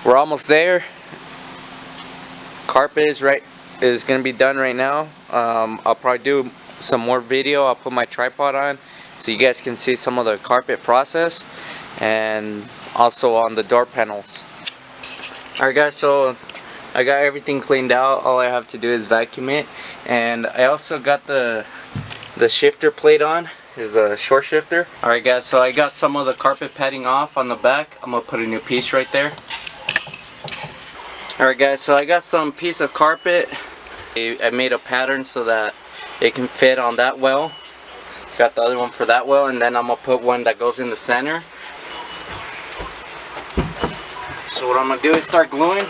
We're almost there. Carpet is gonna be done right now. I'll probably do some more video. I'll put my tripod on so you guys can see some of the carpet process, and also on the door panels. Alright guys, so I got everything cleaned out. All I have to do is vacuum it, and I also got the shifter plate on. Is a short shifter. Alright guys, so I got some of the carpet padding off on the back. I'm gonna put a new piece right there. Alright guys, so I got some piece of carpet. I made a pattern so that it can fit on that well. Got the other one for that well, and then I'm gonna put one that goes in the center. So what I'm gonna do is start gluing.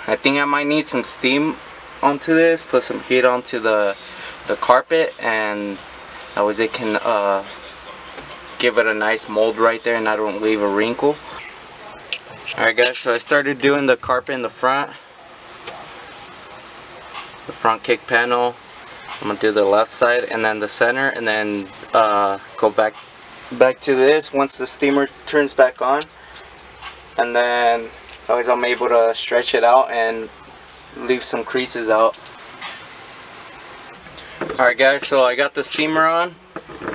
I think I might need some steam onto this, put some heat onto the carpet, and that way it can give it a nice mold right there and I don't leave a wrinkle. Alright guys, so I started doing the carpet in the front kick panel. I'm gonna do the left side and then the center, and then go back to this once the steamer turns back on, and then always I'm able to stretch it out and leave some creases out. Alright guys, so I got the steamer on.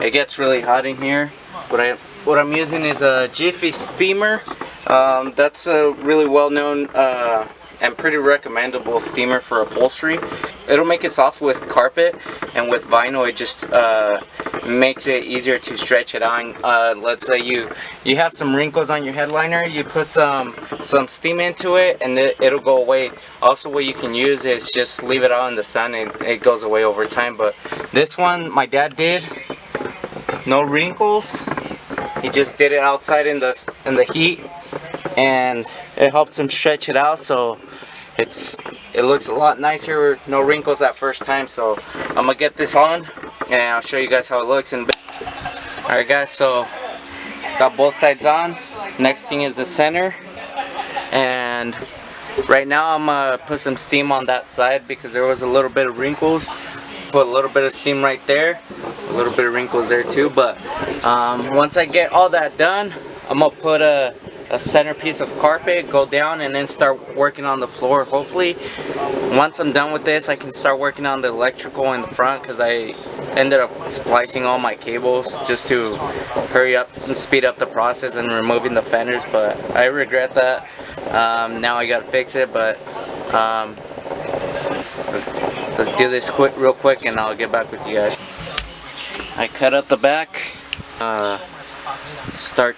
It gets really hot in here. What I'm using is a Jiffy steamer. That's a really well known and pretty recommendable steamer for upholstery. It'll make it soft with carpet, and with vinyl it just makes it easier to stretch it on. Let's say you have some wrinkles on your headliner, you put some steam into it and it'll go away. Also, what you can use is just leave it out in the sun and it goes away over time. But this one my dad did, no wrinkles. He just did it outside in the heat, and it helps him stretch it out, so it looks a lot nicer, no wrinkles at first time. So I'm gonna get this on and I'll show you guys how it looks in. Alright guys, so got both sides on. Next thing is the center, and right now I'm gonna put some steam on that side because there was a little bit of wrinkles. Put a little bit of steam right there, a little bit of wrinkles there too. But once I get all that done, I'm gonna put a center piece of carpet, go down, and then start working on the floor. Hopefully once I'm done with this, I can start working on the electrical in the front, because I ended up splicing all my cables just to hurry up and speed up the process and removing the fenders, but I regret that. Now I gotta fix it, but let's do this real quick and I'll get back with you guys. I cut out the back. Start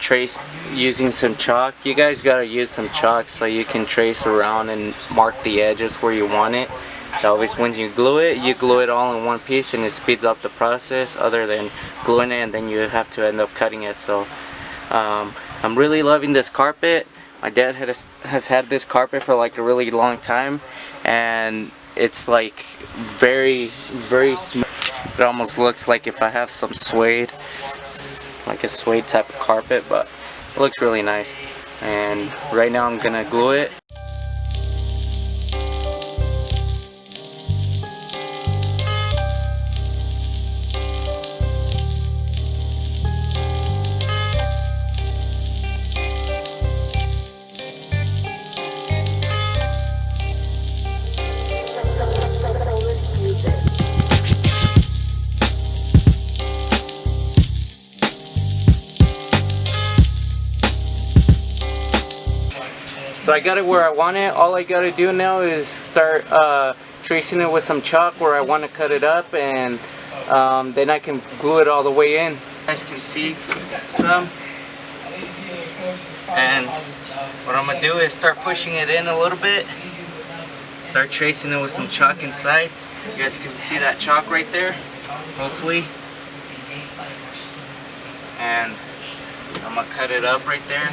using some chalk. You guys gotta use some chalk so you can trace around and mark the edges where you want it. Always when you glue it all in one piece, and it speeds up the process other than gluing it and then you have to end up cutting it. So I'm really loving this carpet. My dad has had this carpet for like a really long time, and it's like very smooth. It almost looks like if I have some suede, like a suede type of carpet, but it looks really nice. And right now I'm gonna glue it. So I got it where I want it. All I gotta do now is start tracing it with some chalk where I want to cut it up, and then I can glue it all the way in. You guys can see some. And what I'm gonna do is start pushing it in a little bit. Start tracing it with some chalk inside. You guys can see that chalk right there, hopefully. And I'm gonna cut it up right there.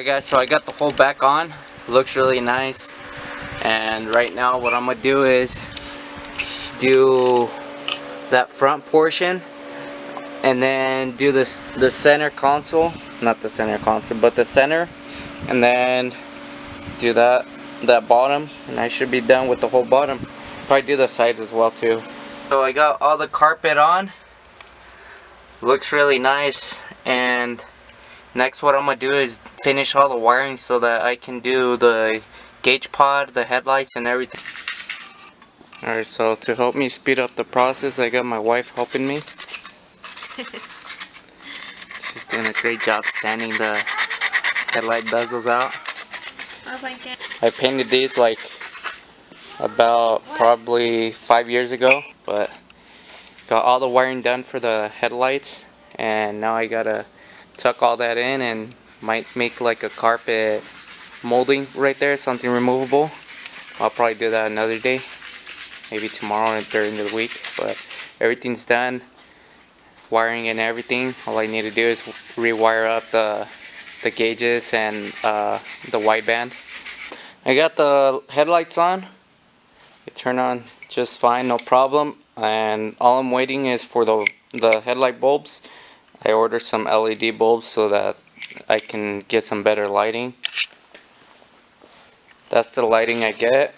Alright guys, so I got the whole back on. Looks really nice. And right now what I'm gonna do is do that front portion and then do the center console, not the center console, but the center, and then do that bottom, and I should be done with the whole bottom. Probably do the sides as well too. So I got all the carpet on. Looks really nice, and next what I'm gonna do is finish all the wiring so that I can do the gauge pod, the headlights, and everything. Alright, so to help me speed up the process, I got my wife helping me. She's doing a great job sanding the headlight bezels out. I painted these like about probably 5 years ago, but got all the wiring done for the headlights, and now I gotta tuck all that in and might make like a carpet molding right there, something removable. I'll probably do that another day, maybe tomorrow and during the week, but everything's done, wiring and everything. All I need to do is rewire up the gauges and the wideband. I got the headlights on. It turned on just fine, no problem, and all I'm waiting is for the headlight bulbs. I ordered some LED bulbs so that I can get some better lighting. That's the lighting I get.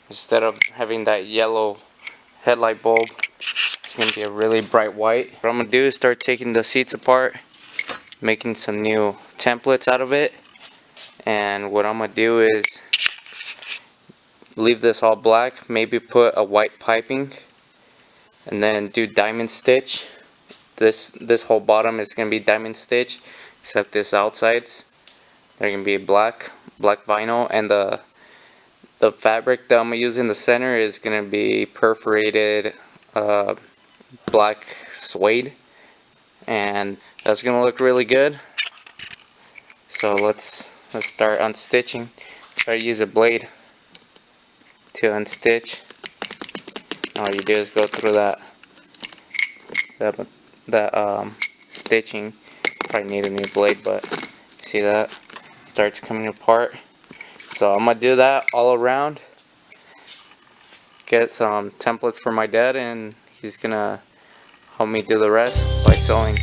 Instead of having that yellow headlight bulb, it's going to be a really bright white. What I'm going to do is start taking the seats apart, making some new templates out of it. And what I'm going to do is leave this all black, maybe put a white piping, and then do diamond stitch. This whole bottom is going to be diamond stitch, except this outsides, they're going to be black vinyl, and the fabric that I'm going to use in the center is going to be perforated black suede, and that's going to look really good. So let's start unstitching. Try to use a blade to unstitch. All you do is go through that stitching. Probably need a new blade, but see that starts coming apart. So I'm gonna do that all around. Get some templates for my dad, and he's gonna help me do the rest by sewing.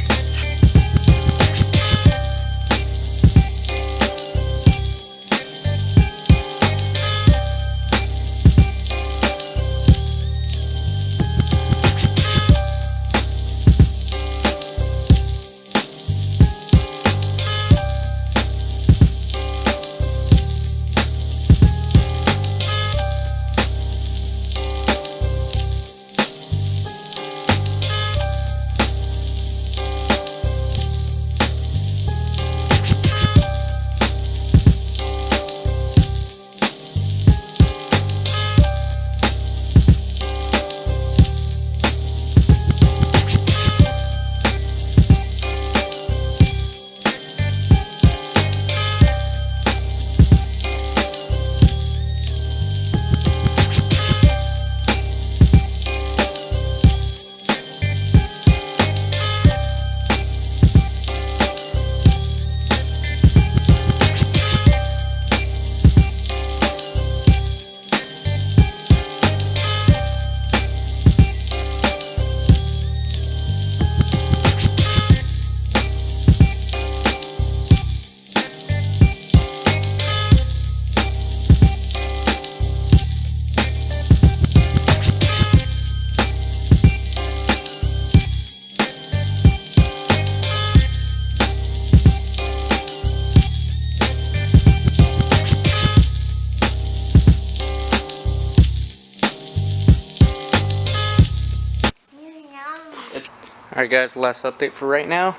Alright guys, last update for right now.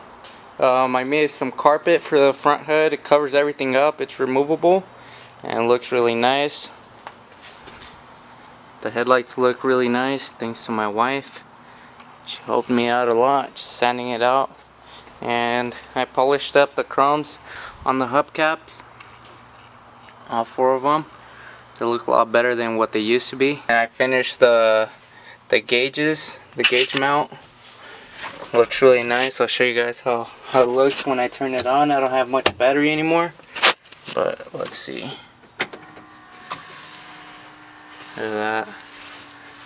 I made some carpet for the front hood. It covers everything up. It's removable and looks really nice. The headlights look really nice thanks to my wife. She helped me out a lot, just sanding it out. And I polished up the chromes on the hubcaps, all 4 of them. They look a lot better than what they used to be. And I finished the gauges, the gauge mount. Looks really nice. I'll show you guys how it looks when I turn it on. I don't have much battery anymore, but let's see. There's that.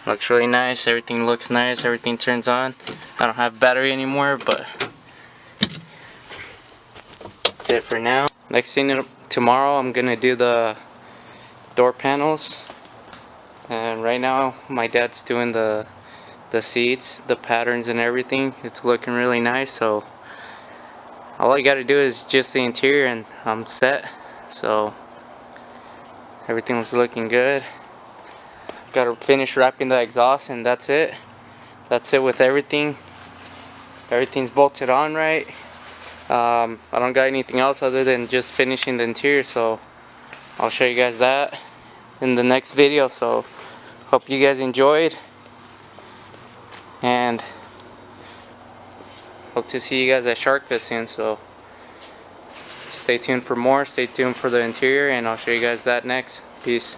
Looks really nice. Everything looks nice. Everything turns on. I don't have battery anymore, but that's it for now. Next thing tomorrow, I'm gonna do the door panels, and right now my dad's doing the seats, the patterns and everything. It's looking really nice, so all I gotta do is just the interior and I'm set. So everything was looking good. Gotta finish wrapping the exhaust and that's it. That's it with everything. Everything's bolted on right. I don't got anything else other than just finishing the interior, so I'll show you guys that in the next video. So hope you guys enjoyed, and hope to see you guys at Shark Fest soon. So stay tuned for more, stay tuned for the interior, and I'll show you guys that next. Peace.